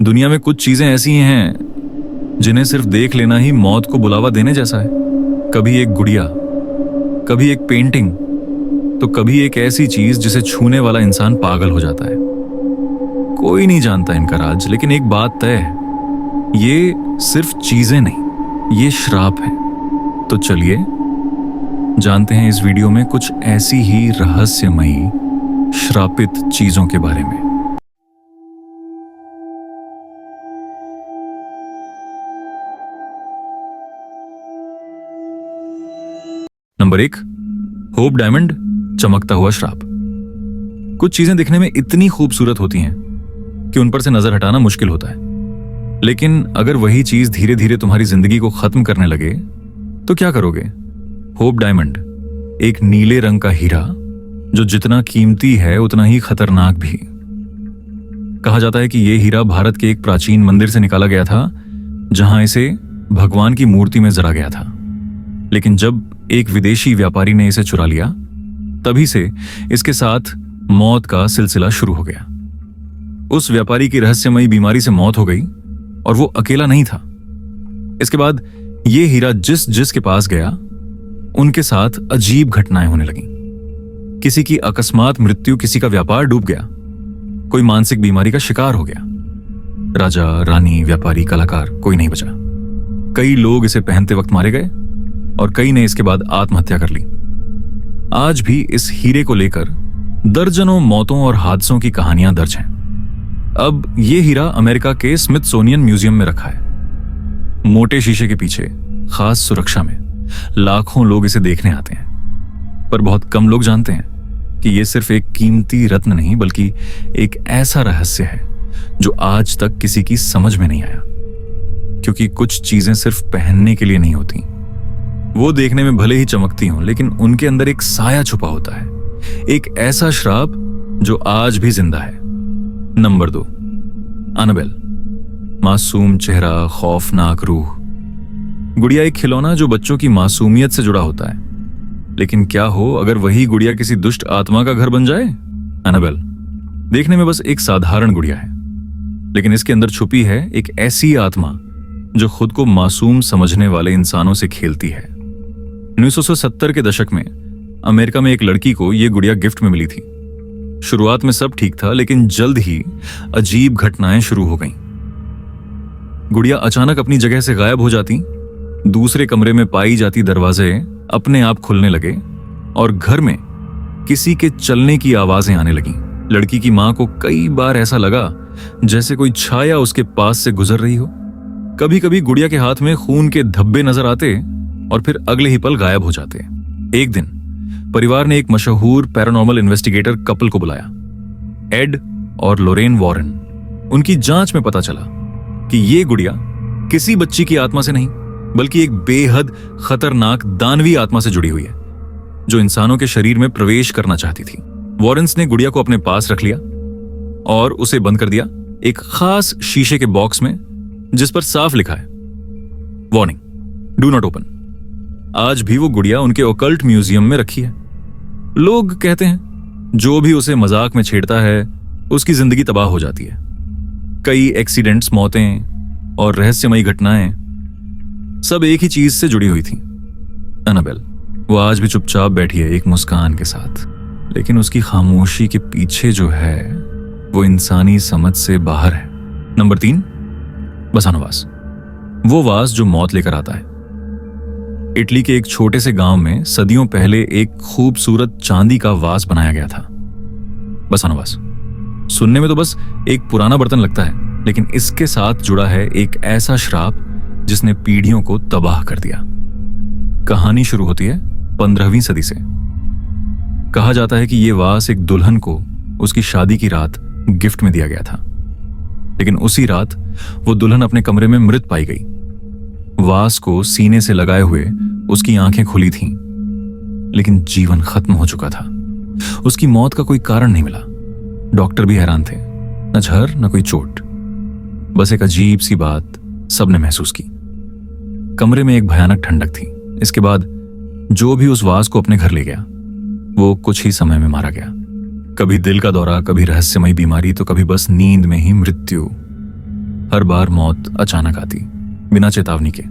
दुनिया में कुछ चीजें ऐसी हैं जिन्हें सिर्फ देख लेना ही मौत को बुलावा देने जैसा है। कभी एक गुड़िया, कभी एक पेंटिंग, तो कभी एक ऐसी चीज जिसे छूने वाला इंसान पागल हो जाता है। कोई नहीं जानता इनका राज, लेकिन एक बात तय है, ये सिर्फ चीजें नहीं, ये श्राप है। तो चलिए जानते हैं इस वीडियो में कुछ ऐसी ही रहस्यमयी श्रापित चीजों के बारे में। नंबर 1, होप डायमंड, चमकता हुआ श्राप। कुछ चीजें दिखने में इतनी खूबसूरत होती हैं कि उन पर से नजर हटाना मुश्किल होता है, लेकिन अगर वही चीज धीरे धीरे तुम्हारी जिंदगी को खत्म करने लगे तो क्या करोगे? होप डायमंड एक नीले रंग का हीरा जो जितना कीमती है उतना ही खतरनाक भी। कहा जाता है कि यह हीरा भारत के एक प्राचीन मंदिर से निकाला गया था, जहां इसे भगवान की मूर्ति में जरा गया था। लेकिन जब एक विदेशी व्यापारी ने इसे चुरा लिया, तभी से इसके साथ मौत का सिलसिला शुरू हो गया। उस व्यापारी की रहस्यमयी बीमारी से मौत हो गई और वो अकेला नहीं था। इसके बाद ये हीरा जिस जिस के पास गया, उनके साथ अजीब घटनाएं होने लगीं। किसी की अकस्मात मृत्यु, किसी का व्यापार डूब गया, कोई मानसिक बीमारी का शिकार हो गया। राजा, रानी, व्यापारी, कलाकार, कोई नहीं बचा। कई लोग इसे पहनते वक्त मारे गए और कई ने इसके बाद आत्महत्या कर ली। आज भी इस हीरे को लेकर दर्जनों मौतों और हादसों की कहानियां दर्ज हैं। अब यह हीरा अमेरिका के स्मिथसोनियन म्यूजियम में रखा है। मोटे शीशे के पीछे खास सुरक्षा में लाखों लोग इसे देखने आते हैं, पर बहुत कम लोग जानते हैं कि यह सिर्फ एक कीमती रत्न नहीं, बल्कि एक ऐसा रहस्य है जो आज तक किसी की समझ में नहीं आया। क्योंकि कुछ चीजें सिर्फ पहनने के लिए नहीं होती, वो देखने में भले ही चमकती हों, लेकिन उनके अंदर एक साया छुपा होता है, एक ऐसा श्राप जो आज भी जिंदा है। नंबर 2, एनाबेल, मासूम चेहरा, खौफनाक रूह। गुड़िया एक खिलौना जो बच्चों की मासूमियत से जुड़ा होता है, लेकिन क्या हो अगर वही गुड़िया किसी दुष्ट आत्मा का घर बन जाए? एनाबेल देखने में बस एक साधारण गुड़िया है, लेकिन इसके अंदर छुपी है एक ऐसी आत्मा जो खुद को मासूम समझने वाले इंसानों से खेलती है। 1970 के दशक में अमेरिका में एक लड़की को यह गुड़िया गिफ्ट में मिली थी। शुरुआत में सब ठीक था, लेकिन जल्द ही अजीब घटनाएं शुरू हो गईं। गुड़िया अचानक अपनी जगह से गायब हो जाती, दूसरे कमरे में पाई जाती दरवाजे अपने आप खुलने लगे और घर में किसी के चलने की आवाजें आने लगीं। लड़की की मां को कई बार ऐसा लगा जैसे कोई छाया उसके पास से गुजर रही हो। कभी कभी गुड़िया के हाथ में खून के धब्बे नजर आते और फिर अगले ही पल गायब हो जाते। एक दिन परिवार ने एक मशहूर पैरानॉर्मल इन्वेस्टिगेटर कपल को बुलाया, एड और लोरेन वॉरेन। उनकी जांच में पता चला कि यह गुड़िया किसी बच्ची की आत्मा से नहीं, बल्कि एक बेहद खतरनाक दानवी आत्मा से जुड़ी हुई है, जो इंसानों के शरीर में प्रवेश करना चाहती थी। वॉरेन्स ने गुड़िया को अपने पास रख लिया और उसे बंद कर दिया एक खास शीशे के बॉक्स में, जिस पर साफ लिखा है, वार्निंग, डू नॉट ओपन। आज भी वो गुड़िया उनके ओकल्ट म्यूजियम में रखी है। लोग कहते हैं जो भी उसे मजाक में छेड़ता है उसकी जिंदगी तबाह हो जाती है। कई एक्सीडेंट्स, मौतें और रहस्यमयी घटनाएं सब एक ही चीज से जुड़ी हुई थी, एनाबेल। वो आज भी चुपचाप बैठी है एक मुस्कान के साथ, लेकिन उसकी खामोशी के पीछे जो है वो इंसानी समझ से बाहर है। नंबर 3, बसानो-वास, वो वास जो मौत लेकर आता है। इटली के एक छोटे से गांव में सदियों पहले एक खूबसूरत चांदी का वास बनाया गया था। बसानो-वास सुनने में तो बस एक पुराना बर्तन लगता है, लेकिन इसके साथ जुड़ा है एक ऐसा श्राप जिसने पीढ़ियों को तबाह कर दिया। कहानी शुरू होती है 15वीं सदी से। कहा जाता है कि यह वास एक दुल्हन को उसकी शादी की रात गिफ्ट में दिया गया था, लेकिन उसी रात वो दुल्हन अपने कमरे में मृत पाई गई। वास को सीने से लगाए हुए उसकी आंखें खुली थीं, लेकिन जीवन खत्म हो चुका था। उसकी मौत का कोई कारण नहीं मिला। डॉक्टर भी हैरान थे, न जहर न कोई चोट, बस एक अजीब सी बात सबने महसूस की। कमरे में एक भयानक ठंडक थी। इसके बाद जो भी उस वास को अपने घर ले गया, वो कुछ ही समय में मारा गया। कभी दिल का दौरा, कभी रहस्यमयी बीमारी, तो कभी बस नींद में ही मृत्यु। हर बार मौत अचानक आती, बिना चेतावनी के।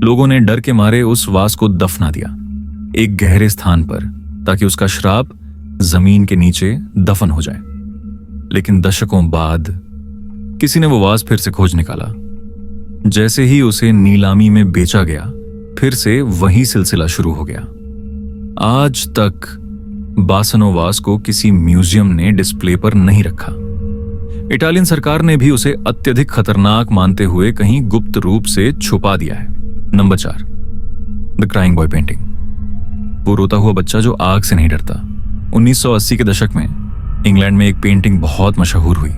लोगों ने डर के मारे उस वास को दफना दिया एक गहरे स्थान पर, ताकि उसका श्राप जमीन के नीचे दफन हो जाए। लेकिन दशकों बाद किसी ने वो वास फिर से खोज निकाला। जैसे ही उसे नीलामी में बेचा गया, फिर से वही सिलसिला शुरू हो गया। आज तक बासनो वास को किसी म्यूजियम ने डिस्प्ले पर नहीं रखा। इटालियन सरकार ने भी उसे अत्यधिक खतरनाक मानते हुए कहीं गुप्त रूप से छुपा दिया है। Number 4, the crying boy painting. वो रोता हुआ बच्चा जो आग से नहीं डरता। 1980 के दशक में इंग्लैंड में एक पेंटिंग बहुत मशहूर हुई।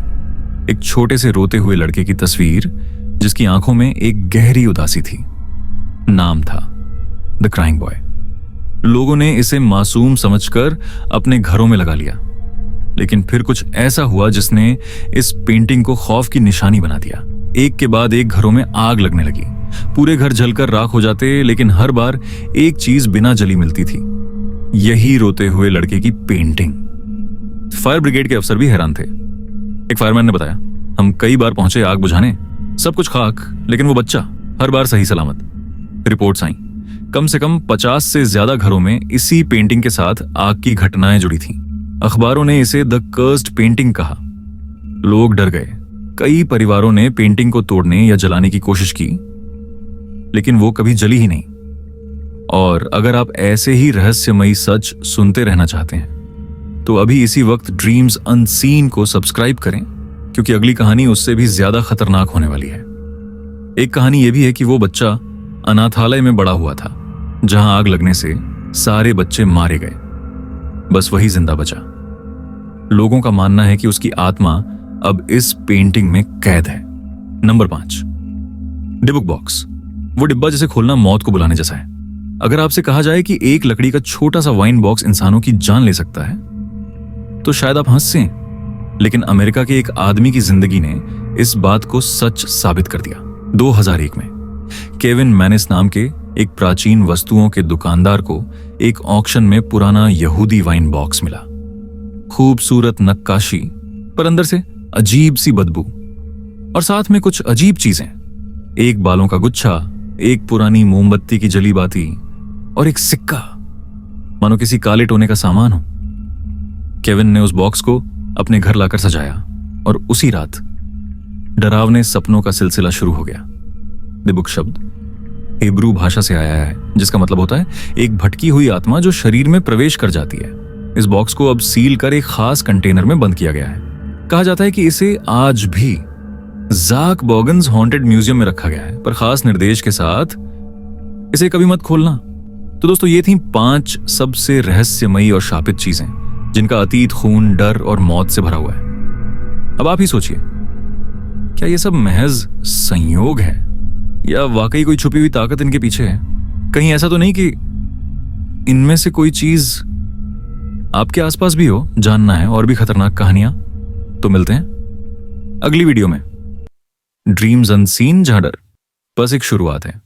एक छोटे से रोते हुए लड़के की तस्वीर जिसकी आंखों में एक गहरी उदासी थी। नाम था द क्राइंग बॉय। लोगों ने इसे मासूम समझकर अपने घरों में लगा लिया, लेकिन फिर कुछ ऐसा हुआ जिसने इस पेंटिंग को खौफ की निशानी बना दिया। एक के बाद एक घरों में आग लगने लगी। पूरे घर जलकर राख हो जाते, लेकिन हर बार एक चीज बिना जली मिलती थी, यही रोते हुए लड़के की पेंटिंग। फायर ब्रिगेड के अफसर भी हैरान थे। एक फायरमैन ने बताया, हम कई बार पहुंचे आग बुझाने, सब कुछ खाक, लेकिन वो बच्चा हर बार सही सलामत। रिपोर्ट्स आई, कम से कम 50 से ज्यादा घरों में इसी पेंटिंग के साथ आग की घटनाएं जुड़ी थीं। अखबारों ने इसे द कर्स्ड पेंटिंग कहा। लोग डर गए। कई परिवारों ने पेंटिंग को तोड़ने या जलाने की कोशिश की, लेकिन वो कभी जली ही नहीं। और अगर आप ऐसे ही रहस्यमयी सच सुनते रहना चाहते हैं तो अभी इसी वक्त ड्रीम्स अनसीन को सब्सक्राइब करें, क्योंकि अगली कहानी उससे भी ज्यादा खतरनाक होने वाली है। एक कहानी यह भी है कि वो बच्चा अनाथालय में बड़ा हुआ था, जहां आग लगने से सारे बच्चे मारे गए, बस वही जिंदा बचा। लोगों का मानना है कि उसकी आत्मा अब इस पेंटिंग में कैद है। Number 5, Dybbuk box. वो डिब्बा जिसे खोलना मौत को बुलाने जैसा है। अगर आपसे कहा जाए कि एक लकड़ी का छोटा सा वाइन बॉक्स इंसानों की जान ले सकता है, तो शायद आप हंसें, लेकिन अमेरिका के एक आदमी की जिंदगी ने इस बात को सच साबित कर दिया। 2001 में केविन मैनिस नाम के एक प्राचीन वस्तुओं के दुकानदार को एक ऑक्शन में पुराना यहूदी वाइन बॉक्स मिला। खूबसूरत नक्काशी, पर अंदर से अजीब सी बदबू, और साथ में कुछ अजीब चीजें। एक बालों का गुच्छा, एक पुरानी मोमबत्ती की जली बाती और एक सिक्का, मानो किसी काले टोने का सामान हो। केविन ने उस बॉक्स को अपने घर लाकर सजाया, और उसी रात डरावने सपनों का सिलसिला शुरू हो गया। डिबुक शब्द हिब्रू भाषा से आया है, जिसका मतलब होता है एक भटकी हुई आत्मा जो शरीर में प्रवेश कर जाती है। इस बॉक्स को अब सील कर एक खास कंटेनर में बंद किया गया है। कहा जाता है कि इसे आज भी ज़ाक बॉगन्स हॉन्टेड म्यूजियम में रखा गया है, पर खास निर्देश के साथ इसे कभी मत खोलना। तो दोस्तों, ये थी 5 सबसे रहस्यमयी और शापित चीजें जिनका अतीत खून, डर और मौत से भरा हुआ है। अब आप ही सोचिए, क्या ये सब महज संयोग है या वाकई कोई छुपी हुई ताकत इनके पीछे है? कहीं ऐसा तो नहीं कि इनमें से कोई चीज आपके आसपास भी हो? जानना है और भी खतरनाक कहानियां? तो मिलते हैं अगली वीडियो में। ड्रीम्स अनसीन, जहां डर बस एक शुरुआत है।